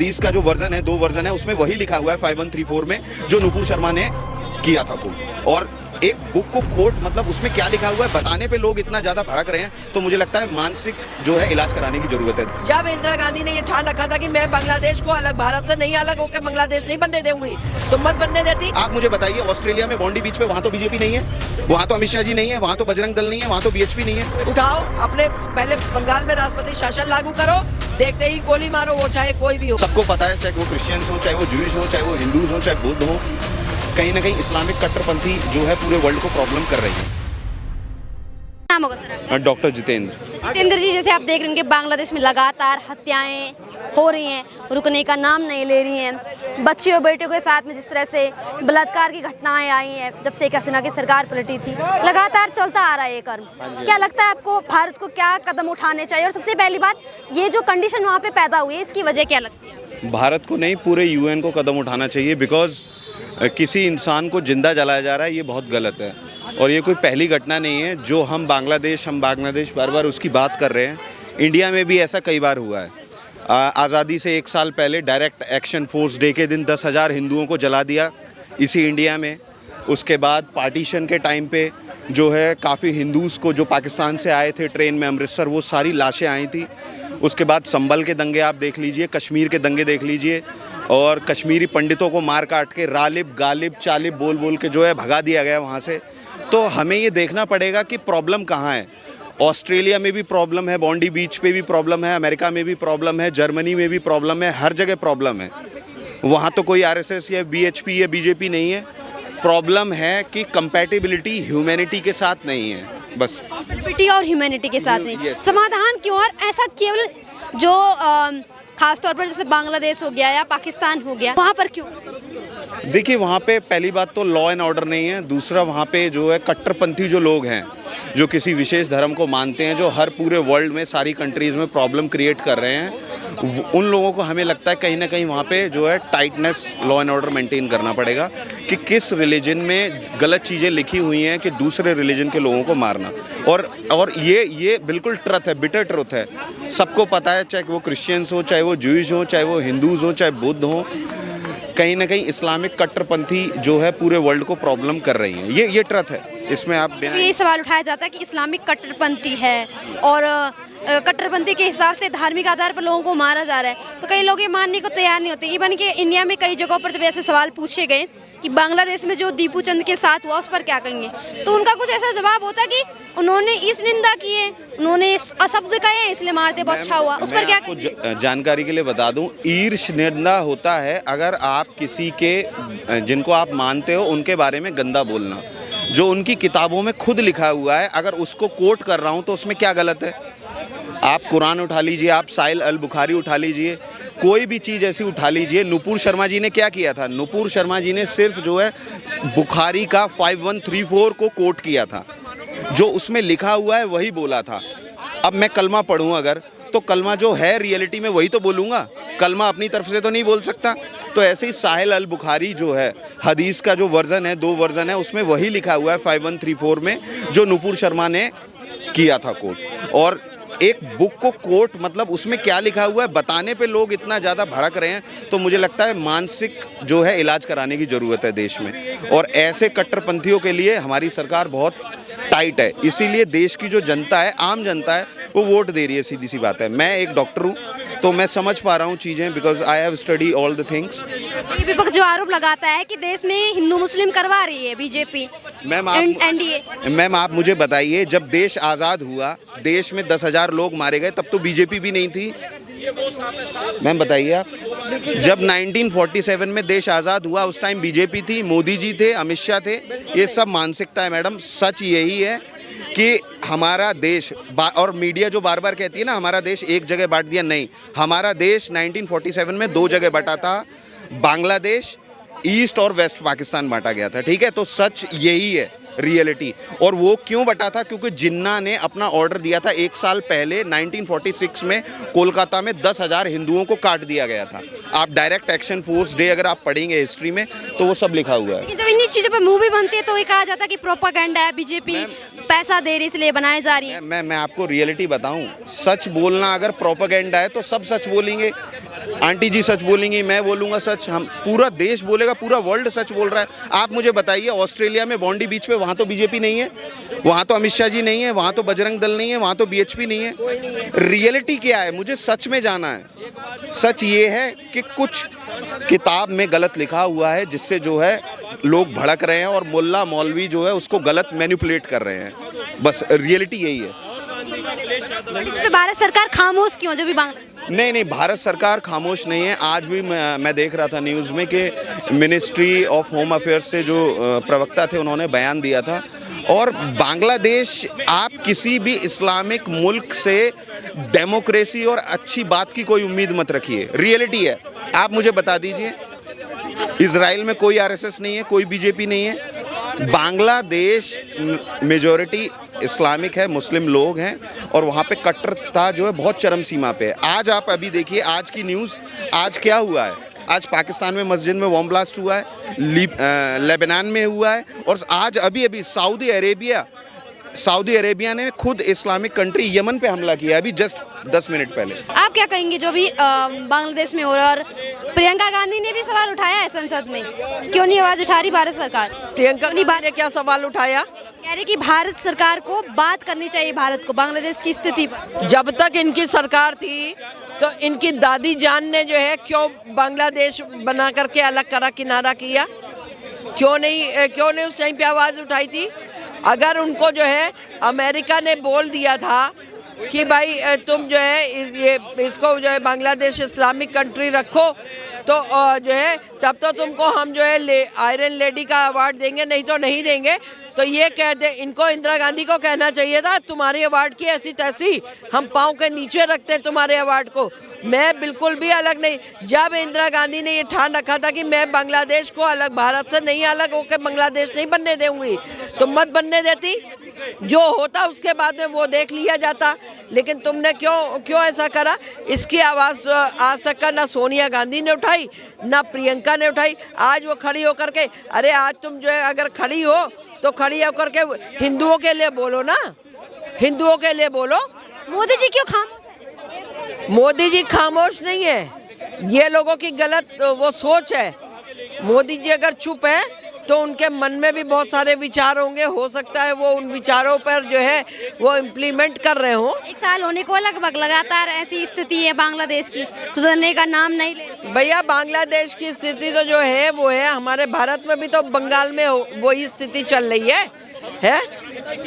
हदीस का जो वर्जन है, 2 वर्जन है, उसमें वही लिखा हुआ है 5134 में जो नुपुर शर्मा ने किया था कोट। और एक बुक को कोट मतलब उसमें क्या लिखा हुआ है बताने पे लोग इतना ज्यादा भड़क रहे हैं, तो मुझे लगता है मानसिक जो है इलाज कराने की जरूरत है। जब इंदिरा गांधी ने ये ठान रखा था कि मैं बांग्लादेश को अलग, भारत से नहीं अलग होकर बांग्लादेश नहीं बनने दूंगी, तो मत बनने देती। आप मुझे बताइए, ऑस्ट्रेलिया में बॉन्डी बीच पे वहाँ तो बीजेपी नहीं है, वहाँ तो अमित शाह जी नहीं है, वहाँ तो बजरंग दल नहीं है, वहाँ तो बीएचपी नहीं है। उठाओ अपने, पहले बंगाल में राष्ट्रपति शासन लागू करो, देखते ही गोली मारो, वो चाहे कोई भी हो। सबको पता है, चाहे वो क्रिश्चियंस हो, चाहे वो जूइश हो, चाहे वो हिंदूज हो, चाहे बुद्ध हो, कहीं ना कहीं इस्लामिक कट्टरपंथी जो है पूरे वर्ल्ड को प्रॉब्लम कर रही है। नाम होगा सर आपका? डॉक्टर जितेंद्र। जितेंद्र जी, जैसे आप देख रहे हैं कि बांग्लादेश में लगातार हत्याएं हो रही हैं, रुकने का नाम नहीं ले रही हैं। बच्चे और बेटों के साथ में जिस तरह से बलात्कार की घटनाएं आई हैं जब शेख हसीना की सरकार पलटी थी, लगातार चलता आ रहा है ये कर्म। क्या लगता है आपको भारत को क्या कदम उठाने चाहिए? और सबसे पहली बात, ये जो कंडीशन वहाँ पे पैदा हुई है इसकी वजह क्या लगती है? भारत को नहीं, पूरे यूएन को कदम उठाना चाहिए, बिकॉज किसी इंसान को जिंदा जलाया जा रहा है, ये बहुत गलत है। और ये कोई पहली घटना नहीं है जो हम बांग्लादेश बार बार उसकी बात कर रहे हैं। इंडिया में भी ऐसा कई बार हुआ है। आज़ादी से 1 साल पहले डायरेक्ट एक्शन फोर्स डे के दिन 10,000 हिंदुओं को जला दिया इसी इंडिया में। उसके बाद पार्टीशन के टाइम पे जो है काफ़ी हिंदूज़ को जो पाकिस्तान से आए थे ट्रेन में अमृतसर, वो सारी लाशें आई थी। उसके बाद संभल के दंगे आप देख लीजिए, कश्मीर के दंगे देख लीजिए, और कश्मीरी पंडितों को मार काट के रालिब गालिब चालिब बोल बोल के जो है भगा दिया गया वहाँ से। तो हमें ये देखना पड़ेगा कि प्रॉब्लम कहाँ है। ऑस्ट्रेलिया में भी प्रॉब्लम है, बॉन्डी बीच पे भी प्रॉब्लम है, अमेरिका में भी प्रॉब्लम है, जर्मनी में भी प्रॉब्लम है, हर जगह प्रॉब्लम है। वहाँ तो कोई आरएसएस या बीएचपी या बीजेपी नहीं है। प्रॉब्लम है कि कंपैटिबिलिटी ह्यूमैनिटी के साथ नहीं है, बस कंपैटिबिलिटी और ह्यूमैनिटी के साथ नहीं। समाधान क्यों? और ऐसा केवल जो खास तौर पर जैसे बांग्लादेश हो गया या पाकिस्तान हो गया, वहाँ पर क्यों? देखिए, वहाँ पे पहली बात तो लॉ एंड ऑर्डर नहीं है। दूसरा, वहाँ पे जो है कट्टरपंथी जो लोग हैं, जो किसी विशेष धर्म को मानते हैं, जो हर पूरे वर्ल्ड में सारी कंट्रीज़ में प्रॉब्लम क्रिएट कर रहे हैं, उन लोगों को हमें लगता है कहीं ना कहीं वहाँ पे जो है tightness, law and order maintain करना पड़ेगा कि किस रिलीजन में गलत चीज़ें लिखी हुई हैं कि दूसरे रिलीजन के लोगों को मारना। और ये बिल्कुल ट्रुथ है, बिटर ट्रुथ है। सबको पता है, चाहे वो क्रिश्चियंस हो, चाहे वो जूइश हो, चाहे वो हिंदूज़ हो, चाहे बुद्ध हो, कहीं ना कहीं इस्लामिक कट्टरपंथी जो है पूरे वर्ल्ड को प्रॉब्लम कर रही है। ये ट्रुथ है, इसमें आप ये सवाल उठाया जाता है कि इस्लामिक कट्टरपंथी है और कट्टरपंथी के हिसाब से धार्मिक आधार पर लोगों को मारा जा रहा है, तो कई लोग ये मानने को तैयार नहीं होते। इवन कि इंडिया में कई जगहों पर जब ऐसे सवाल पूछे गए कि बांग्लादेश में जो दीपू चंद के साथ हुआ उस पर क्या कहेंगे, तो उनका कुछ ऐसा जवाब होता कि उन्होंने इस निंदा की है, उन्होंने अशब्द कहे इसलिए मारते बहुत अच्छा हुआ। उस पर क्या आपको जानकारी के लिए बता दूं, ईर्ष्य निंदा होता है अगर आप किसी के जिनको आप मानते हो उनके बारे में गंदा बोलना। जो उनकी किताबों में खुद लिखा हुआ है, अगर उसको कोट कर रहा हूं तो उसमें क्या गलत है? आप कुरान उठा लीजिए, आप साहिल अल बुखारी उठा लीजिए, कोई भी चीज़ ऐसी उठा लीजिए। नुपुर शर्मा जी ने क्या किया था? नुपुर शर्मा जी ने सिर्फ जो है बुखारी का 5134 को कोट किया था, जो उसमें लिखा हुआ है वही बोला था। अब मैं कलमा पढ़ूँ अगर, तो कलमा जो है रियलिटी में वही तो बोलूँगा, कलमा अपनी तरफ से तो नहीं बोल सकता। तो ऐसे ही साहिल अल बुखारी जो है, हदीस का जो वर्जन है, 2 वर्जन है, उसमें वही लिखा हुआ है 5134 में जो नुपुर शर्मा ने किया था कोट। और एक बुक को कोट मतलब उसमें क्या लिखा हुआ है बताने पे लोग इतना ज़्यादा भड़क रहे हैं, तो मुझे लगता है मानसिक जो है इलाज कराने की ज़रूरत है देश में। और ऐसे कट्टरपंथियों के लिए हमारी सरकार बहुत टाइट है, इसीलिए देश की जो जनता है, आम जनता है, वो वोट दे रही है। सीधी सी बात है। मैं एक डॉक्टर हूँ तो मैं समझ पा रहा हूँ चीज़ें, because I have study all the things. विपक्ष जो आरोप लगाता है कि देश में हिंदू मुस्लिम करवा रही है बीजेपी, एनडीए। मैम, आप मुझे बताइए, जब देश आज़ाद हुआ, देश में 10,000 लोग मारे गए, तब तो बीजेपी भी नहीं थी। मैम बताइए आप, जब 1947 में देश आज़ाद हुआ उस टाइम बीजेपी थी, मोदी जी थे, अमित शाह थे। ये सब मानसिकता है मैडम। सच यही है कि हमारा देश, और मीडिया जो बार बार कहती है ना हमारा देश एक जगह बांट दिया, नहीं, हमारा देश 1947 में 2 जगह बटा था। बांग्लादेश, ईस्ट और वेस्ट पाकिस्तान बांटा गया था, ठीक है? तो सच यही है रियलिटी। और वो क्यों बटा था? क्योंकि जिन्ना ने अपना ऑर्डर दिया था 1 साल पहले 1946 में कोलकाता में 10,000 हिंदुओं को काट दिया गया था। आप डायरेक्ट एक्शन फोर्स डे अगर आप पढ़ेंगे हिस्ट्री में तो वो सब लिखा हुआ है। जब इन्हीं चीज़ों पर मूवी बनती है तो ये कहा जाता है कि प्रोपेगेंडा है, बीजेपी पैसा दे रही इसलिए बनाई जा रही है। मैं आपको रियलिटी बताऊं, सच बोलना अगर प्रोपेगेंडा है तो सब सच बोलेंगे। आंटी जी सच बोलेंगी, मैं बोलूँगा सच, हम पूरा देश बोलेगा, पूरा वर्ल्ड सच बोल रहा है। आप मुझे बताइए, ऑस्ट्रेलिया में बॉन्डी बीच पे वहाँ तो बीजेपी नहीं है, वहाँ तो अमित शाह जी नहीं है, वहाँ तो बजरंग दल नहीं है, वहाँ तो बीएचपी नहीं है। रियलिटी क्या है, मुझे सच में जाना है। सच ये है कि कुछ किताब में गलत लिखा हुआ है, जिससे जो है लोग भड़क रहे हैं और मुल्ला मौलवी जो है उसको गलत मैनिपुलेट कर रहे हैं। बस रियलिटी यही है। बट इस पे भारत सरकार खामोश क्यों, जो भी बांग्लादेश? नहीं, भारत सरकार खामोश नहीं है। आज भी मैं देख रहा था न्यूज़ में कि मिनिस्ट्री ऑफ होम अफेयर्स से जो प्रवक्ता थे उन्होंने बयान दिया था। और बांग्लादेश, आप किसी भी इस्लामिक मुल्क से डेमोक्रेसी और अच्छी बात की कोई उम्मीद मत रखिए। रियलिटी है, आप मुझे बता दीजिए, इजराइल में कोई आरएसएस नहीं है, कोई बीजेपी नहीं है। बांग्लादेश मेजॉरिटी इस्लामिक है, मुस्लिम लोग हैं, और वहाँ पे कट्टरता जो है बहुत चरम सीमा पे है। आज आप अभी देखिए आज की न्यूज़, आज क्या हुआ है, आज पाकिस्तान में मस्जिद में बॉम्ब ब्लास्ट हुआ है, लेबनान में हुआ है, और आज अभी सऊदी अरेबिया ने खुद इस्लामिक कंट्री यमन पे हमला किया अभी जस्ट 10 मिनट पहले। आप क्या कहेंगे जो भी बांग्लादेश में हो रहा है? और प्रियंका गांधी ने भी सवाल उठाया है संसद में, क्यों नहीं आवाज उठा रही भारत सरकार? प्रियंका गांधी ने क्या सवाल उठाया? कह रहे कि भारत सरकार को बात करनी चाहिए भारत को बांग्लादेश की स्थिति पर। जब तक इनकी सरकार थी तो इनकी दादी जान ने जो है क्यों बांग्लादेश बना करके अलग करा, किनारा किया? क्यों नहीं उस टाइम पे आवाज़ उठाई थी? अगर उनको जो है अमेरिका ने बोल दिया था कि भाई तुम जो है इसको जो है बांग्लादेश इस्लामिक कंट्री रखो, तो जो है तब तो तुमको हम जो है आयरन लेडी का अवार्ड देंगे, नहीं तो नहीं देंगे। तो ये कह दे, इनको इंदिरा गांधी को कहना चाहिए था, तुम्हारे अवार्ड की ऐसी तैसी, हम पाँव के नीचे रखते हैं तुम्हारे अवार्ड को। मैं बिल्कुल भी अलग नहीं। जब इंदिरा गांधी ने ये ठान रखा था कि मैं बांग्लादेश को अलग, भारत से नहीं अलग होकर बांग्लादेश नहीं बनने दूंगी, तो मत बनने देती। जो होता उसके बाद में वो देख लिया जाता। लेकिन तुमने क्यों ऐसा करा? इसकी आवाज़ आज तक का ना सोनिया गांधी ने उठाई, ना प्रियंका ने उठाई। आज वो खड़ी होकर के, अरे आज तुम जो है अगर खड़ी हो तो खड़ी होकर के हिंदुओं के लिए बोलो ना, हिंदुओं के लिए बोलो। मोदी जी क्यों खामोश? मोदी जी खामोश नहीं है, ये लोगों की गलत वो सोच है। मोदी जी अगर चुप है तो उनके मन में भी बहुत सारे विचार होंगे, हो सकता है वो उन विचारों पर जो है वो इम्प्लीमेंट कर रहे हो। 1 साल होने को लगभग, लगातार ऐसी स्थिति है बांग्लादेश की, सुधरने का नाम नहीं ले रही। भैया बांग्लादेश की स्थिति तो जो है वो है, हमारे भारत में भी तो बंगाल में वही स्थिति चल रही है?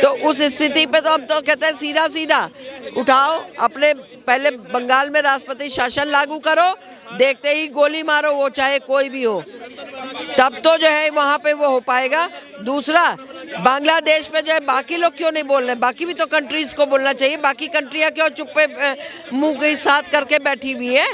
तो उस स्थिति पे तो हम तो कहते हैं सीधा सीधा उठाओ, अपने पहले बंगाल में राष्ट्रपति शासन लागू करो, देखते ही गोली मारो, वो चाहे कोई भी हो, तब तो जो है वहाँ पे वो हो पाएगा। दूसरा, बांग्लादेश में जो है बाकी लोग क्यों नहीं बोल रहे? बाकी भी तो कंट्रीज को बोलना चाहिए। बाकी कंट्रियाँ क्यों चुप्पे मुंह के साथ करके बैठी हुई है?